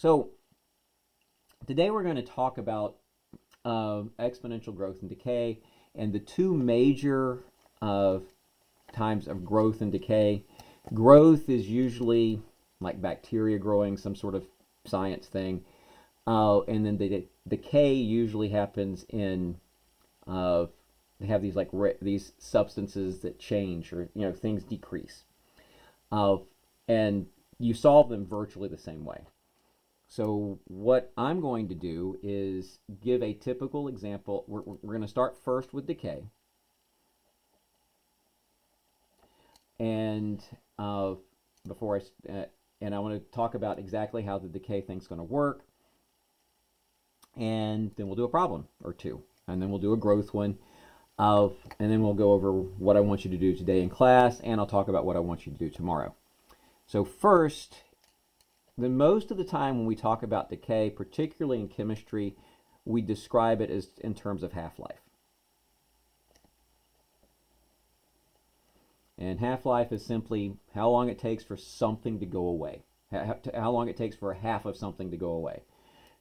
So today we're going to talk about exponential growth and decay, and the two major times of growth and decay. Growth is usually like bacteria growing, some sort of science thing, and then the decay usually happens in they have these these substances that change, or things decrease, uh, and you solve them virtually the same way. So what I'm going to do is give a typical example. We're going to start first with decay, and before I want to talk about exactly how the decay thing's going to work, and then we'll do a problem or two, and then we'll do a growth one, and then we'll go over what I want you to do today in class, and I'll talk about what I want you to do tomorrow. So first, most of the time when we talk about decay, particularly in chemistry, we describe it as in terms of half-life. And half-life is simply how long it takes for something to go away, how long it takes for half of something to go away.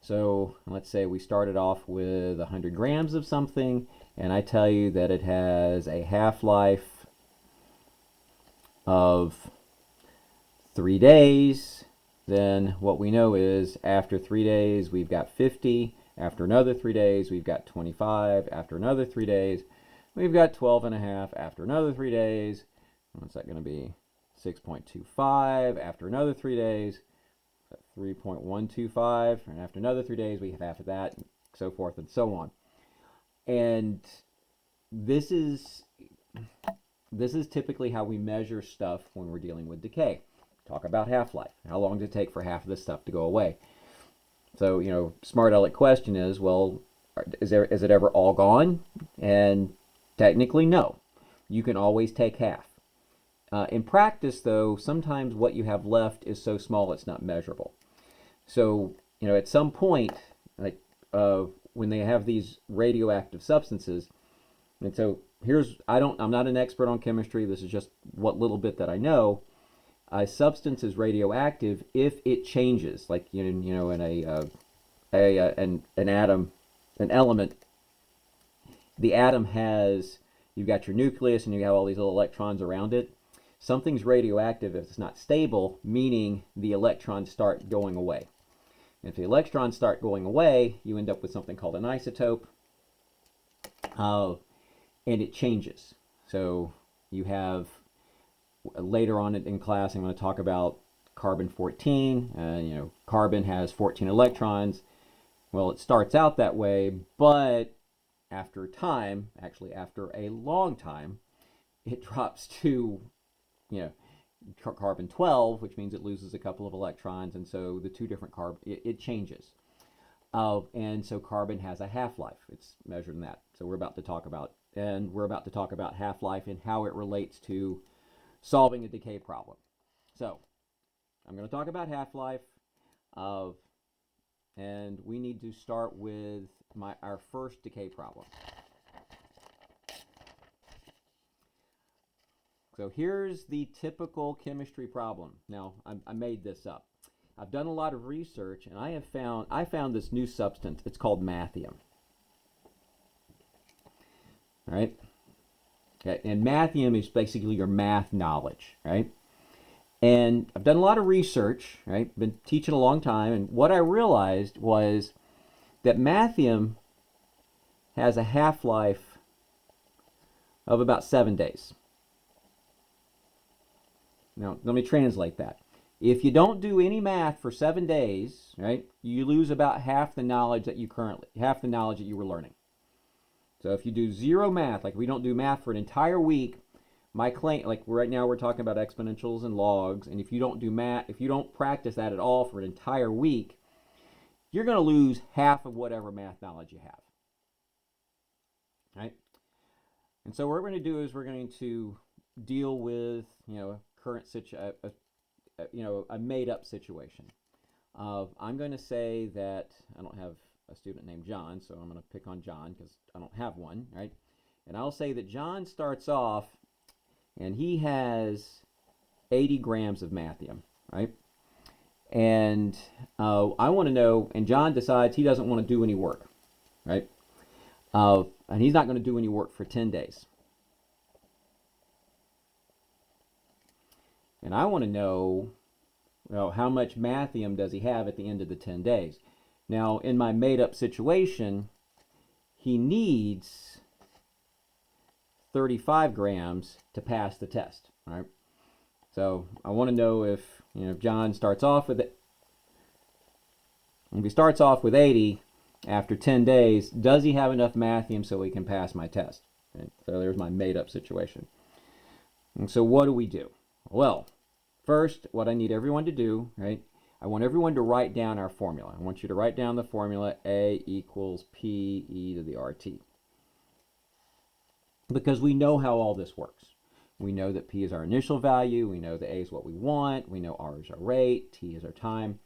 So let's say we started off with 100 grams of something, and I tell you that it has a half-life of 3 days. Then what we know is after 3 days we've got 50, after another 3 days we've got 25, after another 3 days we've got 12 and a half, after another 3 days, what's that going to be, 6.25, after another 3 days 3.125, and after another 3 days we have half of that, and so forth and so on. And this is typically how we measure stuff when we're dealing with decay. Talk about half-life. How long does it take for half of this stuff to go away? So, smart aleck question is, well, is it ever all gone? And technically, no. You can always take half. In practice, though, sometimes what you have left is so small it's not measurable. So, at some point, like when they have these radioactive substances, and so I'm not an expert on chemistry. This is just what little bit that I know. A substance is radioactive if it changes, like in an atom, an element. The atom you've got your nucleus and you have all these little electrons around it. Something's radioactive if it's not stable, meaning the electrons start going away. And if the electrons start going away, you end up with something called an isotope, and it changes. So you have, later on in class, I'm going to talk about carbon-14. Carbon has 14 electrons. Well, it starts out that way, but after time, actually after a long time, it drops to carbon-12, which means it loses a couple of electrons, and so the two different it changes. And so carbon has a half-life. It's measured in that. So we're about to talk about half-life and how it relates to solving a decay problem. So I'm going to talk about half-life, and we need to start with our first decay problem. So here's the typical chemistry problem. Now, I made this up. I've done a lot of research, and I found this new substance. It's called mathium. All right? Okay, and mathium is basically your math knowledge, right? And I've done a lot of research, right? Been teaching a long time, and what I realized was that mathium has a half-life of about 7 days. Now, let me translate that. If you don't do any math for 7 days, right, you lose about half the knowledge that you were learning. So if you do zero math, like we don't do math for an entire week, my claim, like right now we're talking about exponentials and logs, and if you don't do math, if you don't practice that at all for an entire week, you're going to lose half of whatever math knowledge you have. Right? And so what we're going to do is we're going to deal with, a made-up situation. I'm going to say that I don't have a student named John, so I'm going to pick on John because I don't have one, right? And I'll say that John starts off and he has 80 grams of mathium, right? And I want to know, and John decides he doesn't want to do any work, right? And he's not going to do any work for 10 days. And I want to know, well, how much mathium does he have at the end of the 10 days? Now, in my made-up situation, he needs 35 grams to pass the test, right? So I want to know if, if John starts off with it. If he starts off with 80 after 10 days, does he have enough mathium so he can pass my test? Right? So there's my made-up situation. And so what do we do? Well, first, what I need everyone to do, right? I want everyone to write down our formula. I want you to write down the formula A equals P e to the RT. Because we know how all this works. We know that P is our initial value. We know that A is what we want. We know R is our rate. T is our time.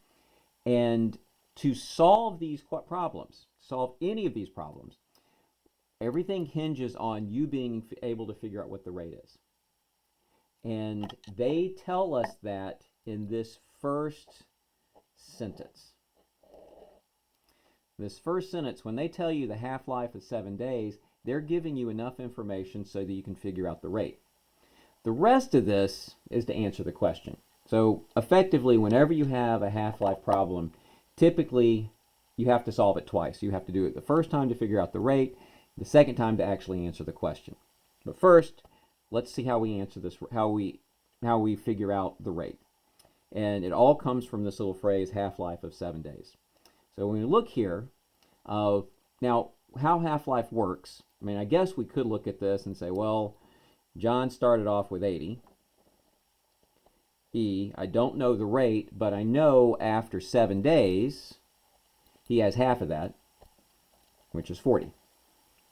And to solve these problems, solve any of these problems, everything hinges on you being able to figure out what the rate is. And they tell us that in this first sentence. This first sentence, when they tell you the half-life is 7 days, they're giving you enough information so that you can figure out the rate. The rest of this is to answer the question. So effectively, whenever you have a half-life problem, typically you have to solve it twice. You have to do it the first time to figure out the rate, the second time to actually answer the question. But first, let's see how we answer this, how we figure out the rate. And it all comes from this little phrase, half-life of 7 days. So when we look here, now how half-life works, I mean, I guess we could look at this and say, well, John started off with 80. I don't know the rate, but I know after 7 days, he has half of that, which is 40.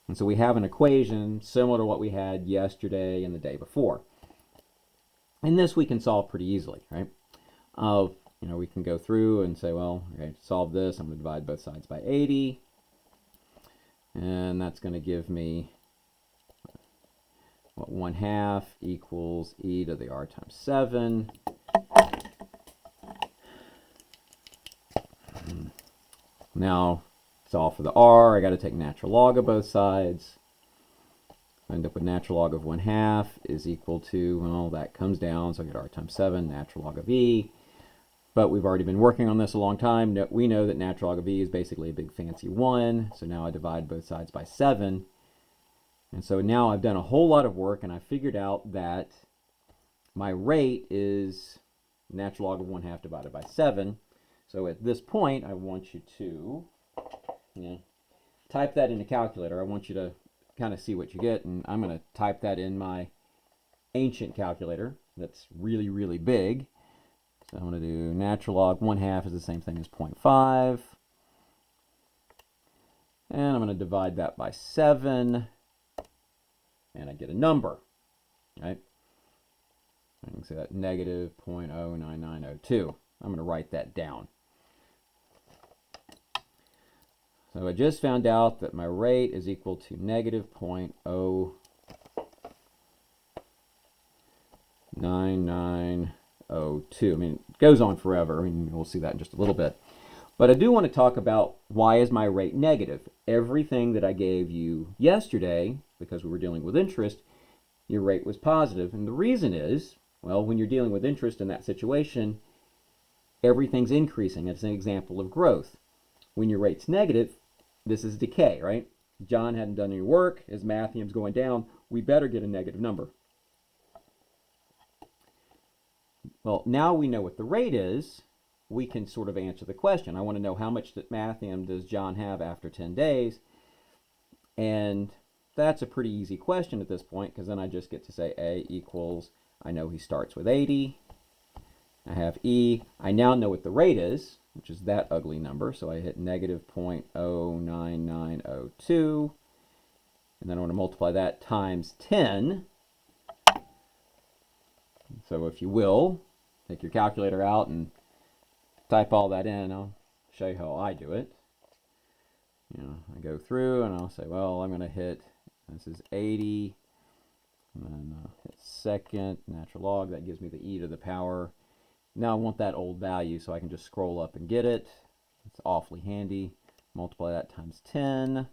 And so we have an equation similar to what we had yesterday and the day before. And this we can solve pretty easily, right? We can go through and say, well, okay, to solve this, I'm going to divide both sides by 80. And that's going to give me what 1/2 equals e to the r times 7. Now, solve for the r. I got to take natural log of both sides. I end up with natural log of 1/2 is equal to, well, that comes down, so I get r times 7, natural log of e. But we've already been working on this a long time. We know that natural log of e is basically a big fancy 1. So now I divide both sides by 7. And so now I've done a whole lot of work, and I figured out that my rate is natural log of 1/2 divided by 7. So at this point, I want you to type that in a calculator. I want you to kind of see what you get, and I'm going to type that in my ancient calculator that's really, really big. So I'm going to do natural log 1/2 is the same thing as 0.5. And I'm going to divide that by 7. And I get a number, right? I can say that negative 0.09902. I'm going to write that down. So I just found out that my rate is equal to negative 0.09902. I mean, it goes on forever. I mean, we'll see that in just a little bit. But I do want to talk about why is my rate negative. Everything that I gave you yesterday, because we were dealing with interest, your rate was positive. And the reason is, well, when you're dealing with interest in that situation, everything's increasing. It's an example of growth. When your rate's negative, this is decay, right? John hadn't done any work. His mathium's going down. We better get a negative number. Well, now we know what the rate is. We can sort of answer the question. I want to know how much mathium does John have after 10 days? And that's a pretty easy question at this point, because then I just get to say A equals, I know he starts with 80. I have E. I now know what the rate is, which is that ugly number. So I hit negative 0.09902. And then I want to multiply that times 10. So if you will, take your calculator out and type all that in. I'll show you how I do it. I go through and I'll say, well, I'm going to hit, this is 80, and then hit second, natural log. That gives me the e to the power Now I want that old value, so I can just scroll up and get it. It's awfully handy. Multiply that times 10.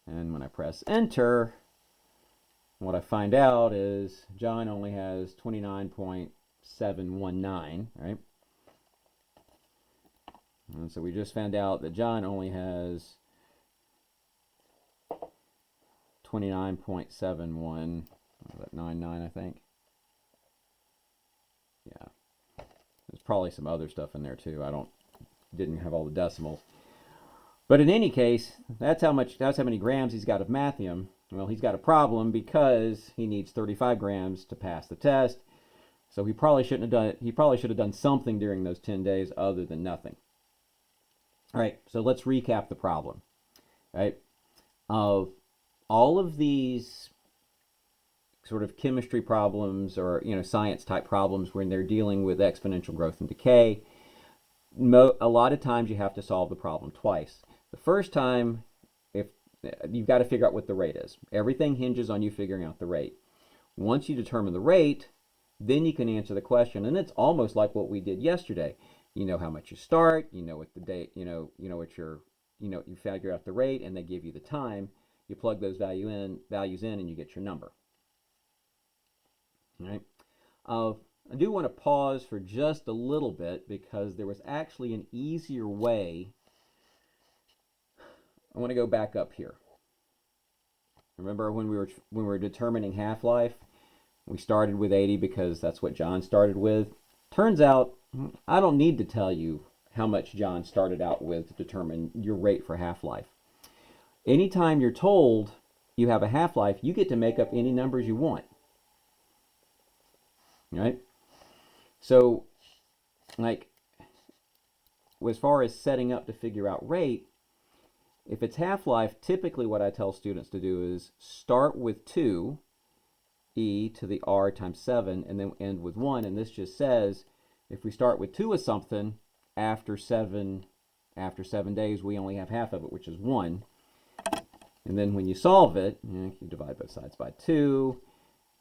And when I press enter, what I find out is John only has 29.719, right? And so we just found out that John only has 29.71, 99, I think. Yeah. There's probably some other stuff in there too. Didn't have all the decimals. But in any case, that's how many grams he's got of mathium. Well, he's got a problem because he needs 35 grams to pass the test. So he probably shouldn't have done it. He probably should have done something during those 10 days other than nothing. All right, so let's recap the problem. Right? Of all of these sort of chemistry problems or science type problems when they're dealing with exponential growth and decay, a lot of times you have to solve the problem twice. The first time, if you've got to figure out what the rate is. Everything hinges on you figuring out the rate. Once you determine the rate, then you can answer the question, and it's almost like what we did yesterday. You know how much you start, you know what the date, you figure out the rate, and they give you the time. You plug those values in, and you get your number. All right. I do want to pause for just a little bit because there was actually an easier way. I want to go back up here. Remember when we were determining half-life, we started with 80 because that's what John started with. Turns out I don't need to tell you how much John started out with to determine your rate for half-life. Anytime you're told you have a half-life, you get to make up any numbers you want. Right? So, like, as far as setting up to figure out rate, if it's half-life, typically what I tell students to do is start with 2, e to the r times 7, and then end with 1. And this just says, if we start with 2 of something, after 7 days, we only have half of it, which is 1. And then when you solve it, you divide both sides by 2.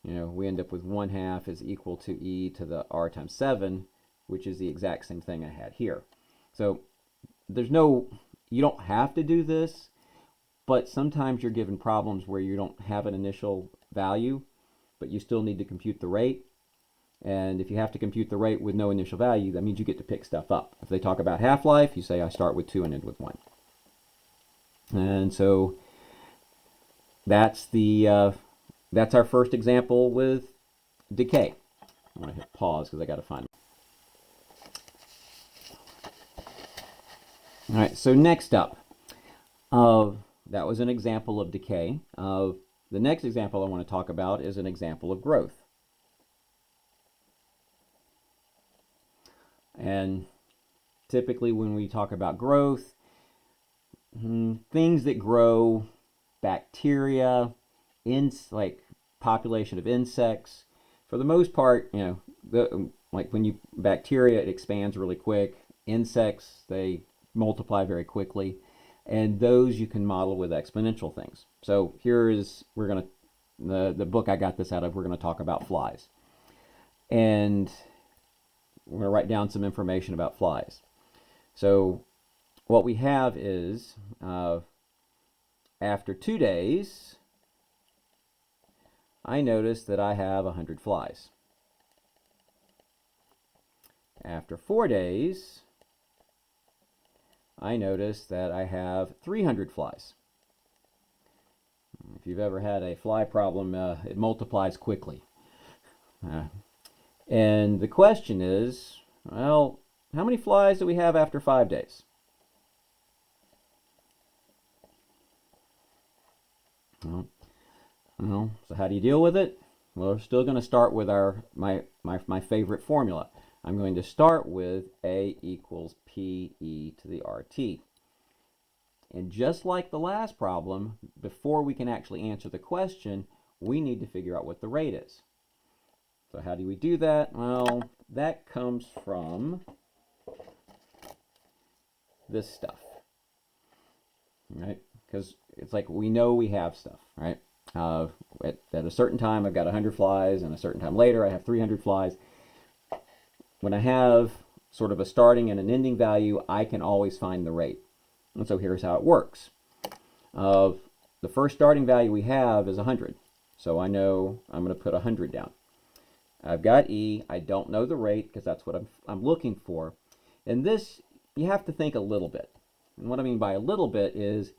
We end up with 1/2 is equal to e to the r times 7, which is the exact same thing I had here. So you don't have to do this, but sometimes you're given problems where you don't have an initial value, but you still need to compute the rate. And if you have to compute the rate with no initial value, that means you get to pick stuff up. If they talk about half-life, you say I start with 2 and end with 1. And so that's our first example with decay. I'm going to hit pause because I got to find it. All right, so next up, that was an example of decay. The next example I want to talk about is an example of growth. And typically when we talk about growth, things that grow, bacteria, like population of insects, for the most part, like bacteria, it expands really quick. Insects, they multiply very quickly, and those you can model with exponential things. So the book I got this out of, we're going to talk about flies. And we're going to write down some information about flies. So what we have is, after 2 days, I notice that I have 100 flies. After 4 days, I notice that I have 300 flies. If you've ever had a fly problem, it multiplies quickly. And the question is, well, how many flies do we have after 5 days? Well, so how do you deal with it? Well, we're still going to start with my favorite formula. I'm going to start with A equals PE to the RT. And just like the last problem, before we can actually answer the question, we need to figure out what the rate is. So how do we do that? Well, that comes from this stuff, right? Because it's like we know we have stuff, right? at a certain time I've got 100 flies, and a certain time later I have 300 flies. When I have sort of a starting and an ending value, I can always find the rate. And so here's how it works. The first starting value we have is 100. So I know I'm going to put 100 down. I've got E. I don't know the rate because that's what I'm looking for. And this, you have to think a little bit. And what I mean by a little bit is,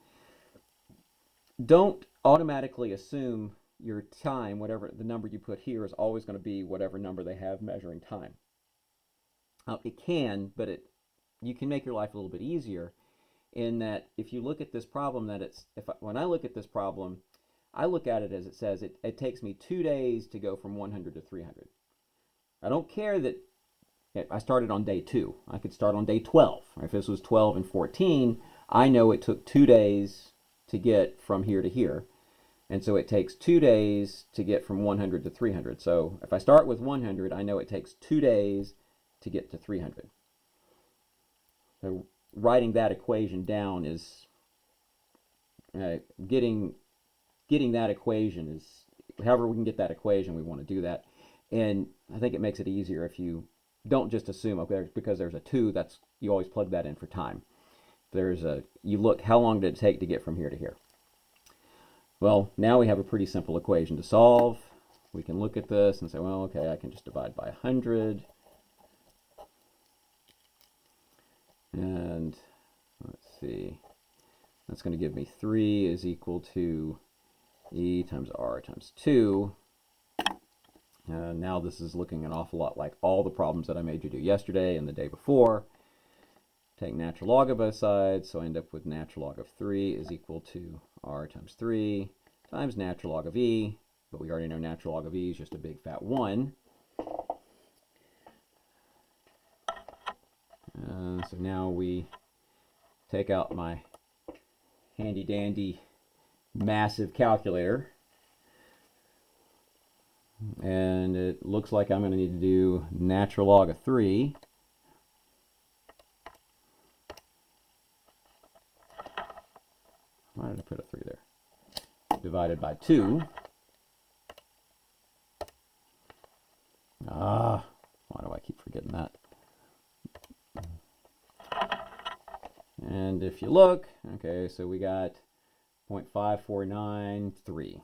don't automatically assume your time, whatever the number you put here, is always going to be whatever number they have measuring time. It can, but you can make your life a little bit easier in that if you look at this problem, when I look at this problem, I look at it as it says it takes me 2 days to go from 100 to 300. I don't care that I started on day 2. I could start on day 12. If this was 12 and 14, I know it took 2 days to get from here to here. And so it takes 2 days to get from 100 to 300. So if I start with 100, I know it takes 2 days to get to 300. So writing that equation down is getting that equation is, however we can get that equation, we want to do that. And I think it makes it easier if you don't just assume, okay, because there's a 2, you always plug that in for time. You look, how long did it take to get from here to here? Well, now we have a pretty simple equation to solve. We can look at this and say, well, okay, I can just divide by 100. And let's see, that's going to give me 3 is equal to E times R times 2. Now this is looking an awful lot like all the problems that I made you do yesterday and the day before. Take natural log of both sides, so I end up with natural log of 3 is equal to R times 3 times natural log of E, but we already know natural log of E is just a big fat 1. So now we take out my handy dandy massive calculator, and it looks like I'm going to need to do natural log of 3 why did I put a 3 there, divided by 2. Why do I keep forgetting that? And if you look, okay, so we got 0.5493.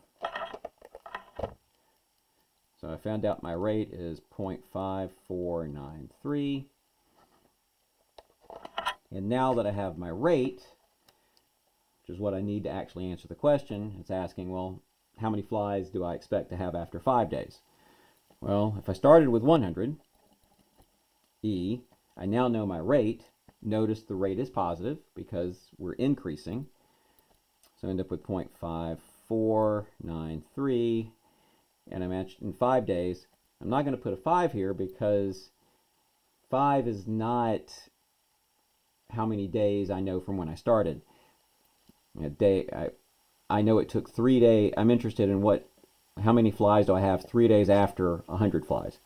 So I found out my rate is 0.5493. And now that I have my rate, which is what I need to actually answer the question, it's asking, well, how many flies do I expect to have after 5 days? Well, if I started with 100, E, I now know my rate. Notice the rate is positive because we're increasing. So I end up with 0.5493. And I matched in 5 days. I'm not going to put a 5 here because 5 is not how many days I know from when I started. I know it took 3 days. I'm interested in how many flies do I have 3 days after 100 flies,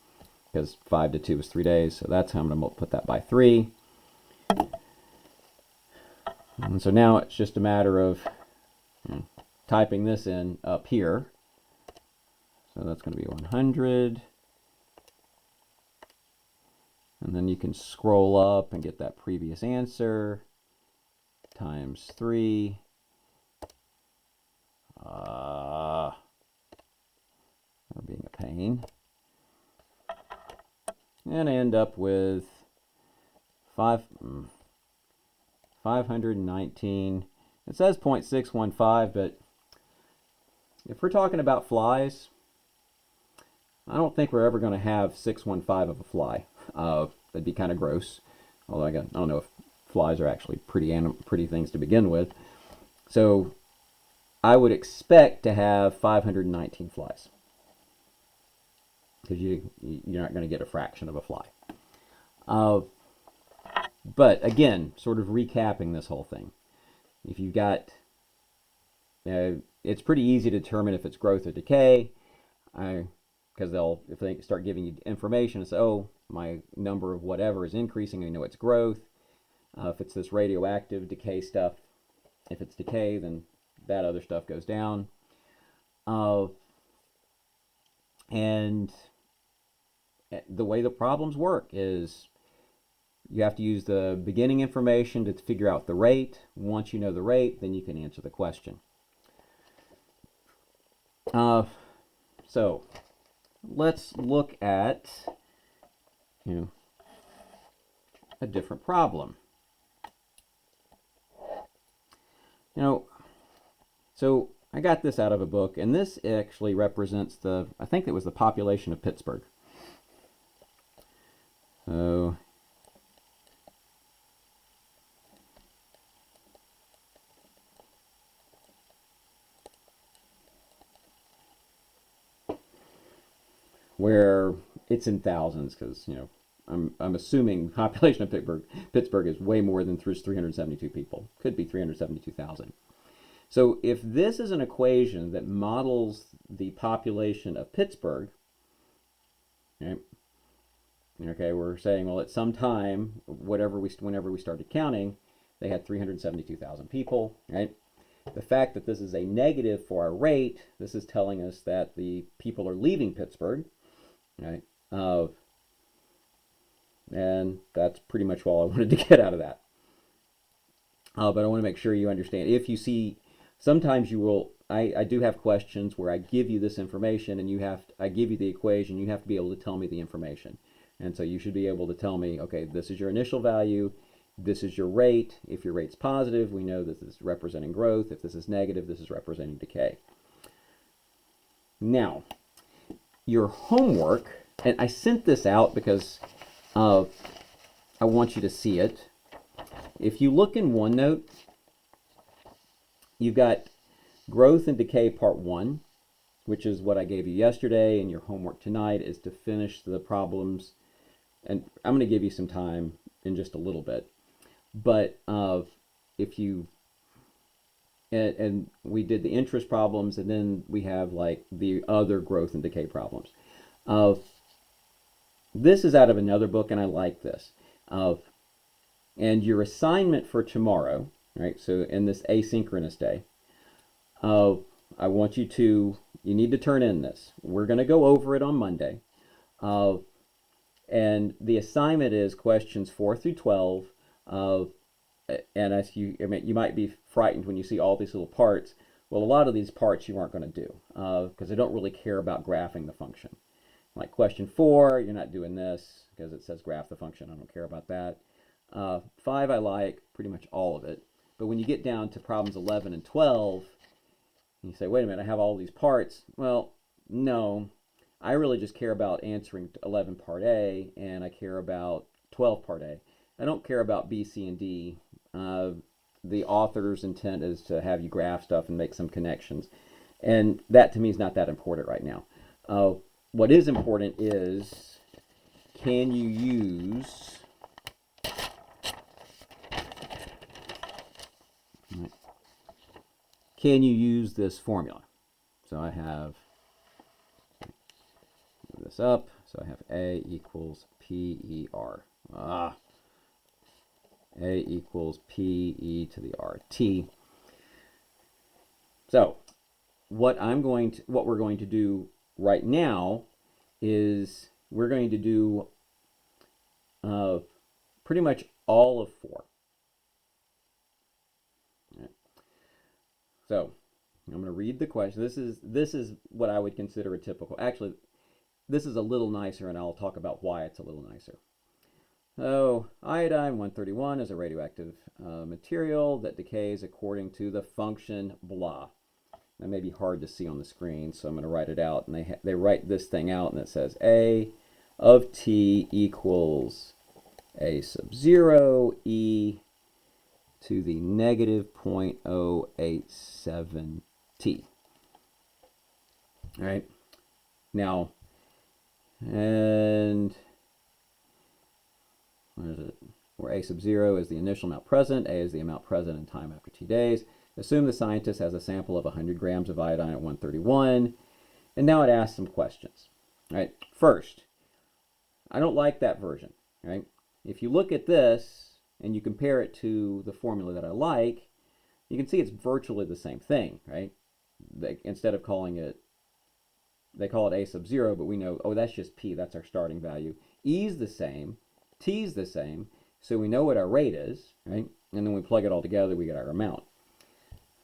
because 5 to 2 is 3 days. So that's how I'm going to put that by 3. And so now it's just a matter of typing this in up here. So that's going to be 100. And then you can scroll up and get that previous answer times 3. We're being a pain. And I end up with 519. It says 0.615, but if we're talking about flies, I don't think we're ever going to have 615 of a fly. That'd be kind of gross. Although I don't know if flies are actually pretty things to begin with. So I would expect to have 519 flies, because you're not going to get a fraction of a fly. But again, sort of recapping this whole thing, if you've got, it's pretty easy to determine if it's growth or decay, because if they start giving you information, it's, oh, my number of whatever is increasing, I know it's growth. If it's this radioactive decay stuff, if it's decay, then that other stuff goes down. And the way the problems work is you have to use the beginning information to figure out the rate. Once you know the rate, then you can answer the question. So let's look at a different problem. So I got this out of a book, and this actually represents I think it was the population of Pittsburgh. So where it's in thousands, because I'm assuming population of Pittsburgh is way more than 372 people. Could be 372,000. So if this is an equation that models the population of Pittsburgh, okay, we're saying, well, at some time, whenever we started counting, they had 372,000 people, right? The fact that this is a negative for our rate, this is telling us that the people are leaving Pittsburgh, right? And that's pretty much all I wanted to get out of that. But I want to make sure you understand. If you see, sometimes you will, I do have questions where I give you this information and I give you the equation, you have to be able to tell me the information. And so you should be able to tell me, okay, this is your initial value, this is your rate. If your rate's positive, we know that this is representing growth. If this is negative, this is representing decay. Now, your homework, and I sent this out because I want you to see it. If you look in OneNote, you've got growth and decay part 1, which is what I gave you yesterday, and your homework tonight is to finish the problems. And I'm going to give you some time in just a little bit. But if you, and we did the interest problems, and then we have like the other growth and decay problems. This is out of another book, and I like this. And your assignment for tomorrow, right? So in this asynchronous day, I want you need to turn in this. We're going to go over it on Monday. And the assignment is questions 4 through 12. And as you might be frightened when you see all these little parts. Well, a lot of these parts you aren't going to do because they don't really care about graphing the function. Like question 4, you're not doing this because it says graph the function. I don't care about that. 5 I like, pretty much all of it. But when you get down to problems 11 and 12, you say, wait a minute, I have all these parts. Well, no, I really just care about answering 11 part A, and I care about 12 part A. I don't care about B, C, and D. The author's intent is to have you graph stuff and make some connections. And that to me is not that important right now. What is important is, can you use this formula? So I have, move this up, so I have A equals PER. A equals PE to the RT. So what we're going to do right now is we're going to do pretty much all of 4. Right. So I'm going to read the question. This is what I would consider a typical. Actually, this is a little nicer, and I'll talk about why it's a little nicer. So iodine 131 is a radioactive material that decays according to the function blah. That may be hard to see on the screen, so I'm going to write it out. And they write this thing out, and it says A of T equals A sub 0 E to the negative 0.087 T. All right. Now, and what is it? Where A sub 0 is the initial amount present, A is the amount present in time after T days. Assume the scientist has a sample of 100 grams of iodine at 131. And now it asks some questions. Right? First, I don't like that version. Right? If you look at this and you compare it to the formula that I like, you can see it's virtually the same thing. Right? Instead of calling it they call it a sub 0, but we know, oh, that's just p, that's our starting value. E's the same, t's the same, so we know what our rate is, right? And then we plug it all together, we get our amount.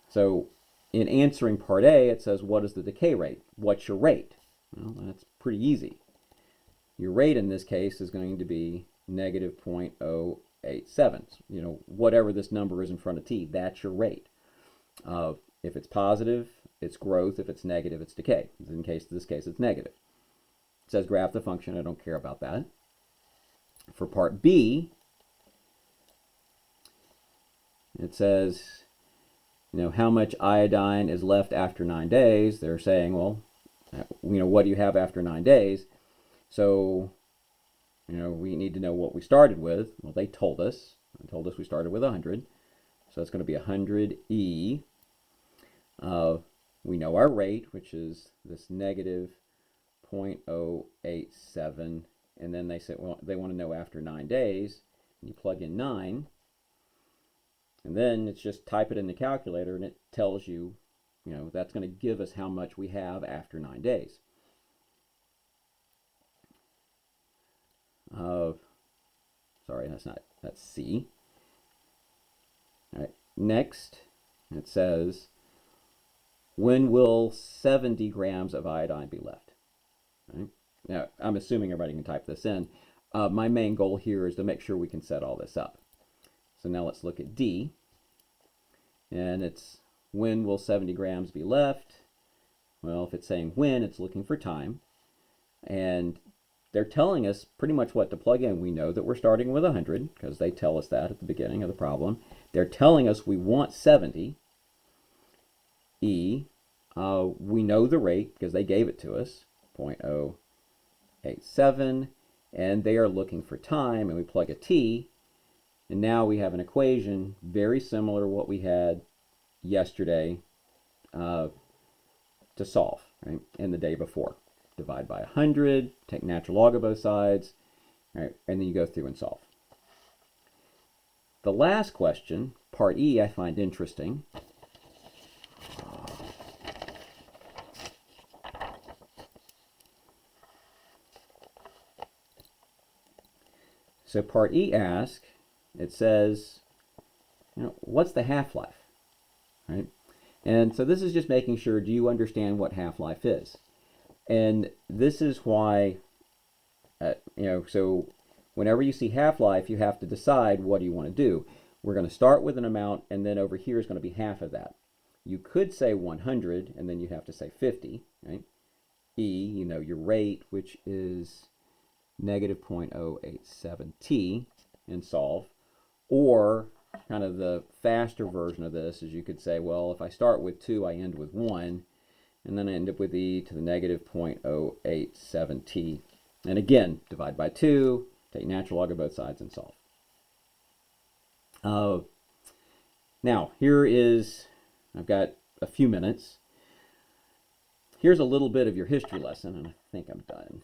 So in answering part A, it says, what is the decay rate? What's your rate? Well, that's pretty easy. Your rate in this case is going to be negative 0.087. You know, whatever this number is in front of t, that's your rate. If it's positive, it's growth. If it's negative, it's decay. In this case, it's negative. It says graph the function. I don't care about that. For part B, it says, you know, how much iodine is left after 9 days. They're saying, well, you know, what do you have after 9 days? So, you know, we need to know what we started with. Well, they told us. They told us we started with 100. So it's going to be 100 E. We know our rate, which is this negative 0.087. And then they said, well, they want to know after 9 days. And you plug in 9. And then it's just type it in the calculator, and it tells you, you know, that's going to give us how much we have after 9 days. Sorry, that's C. All right, next it says, when will 70 grams of iodine be left? Right? Now, I'm assuming everybody can type this in. My main goal here is to make sure we can set all this up. So now let's look at D. And it's, when will 70 grams be left? Well, if it's saying when, it's looking for time. And they're telling us pretty much what to plug in. We know that we're starting with 100 because they tell us that at the beginning of the problem. They're telling us we want 70. E, we know the rate because they gave it to us, 0.087. And they are looking for time, and we plug a t. And now we have an equation very similar to what we had yesterday to solve, right, and the day before. Divide by 100, take natural log of both sides, right, and then you go through and solve. The last question, part E, I find interesting. So part E asks, it says, you know, what's the half-life, right? And so this is just making sure, do you understand what half-life is? And this is why, you know, so whenever you see half-life, you have to decide what do you want to do. We're going to start with an amount, and then over here is going to be half of that. You could say 100, and then you have to say 50, right? E, you know, your rate, which is negative 0.087 t, and solve. Or kind of the faster version of this is you could say, well, if I start with 2, I end with 1, and then I end up with e to the negative 0.087 t. And again, divide by 2, take natural log of both sides, and solve. Now, here is, I've got a few minutes. Here's a little bit of your history lesson, and I think I'm done.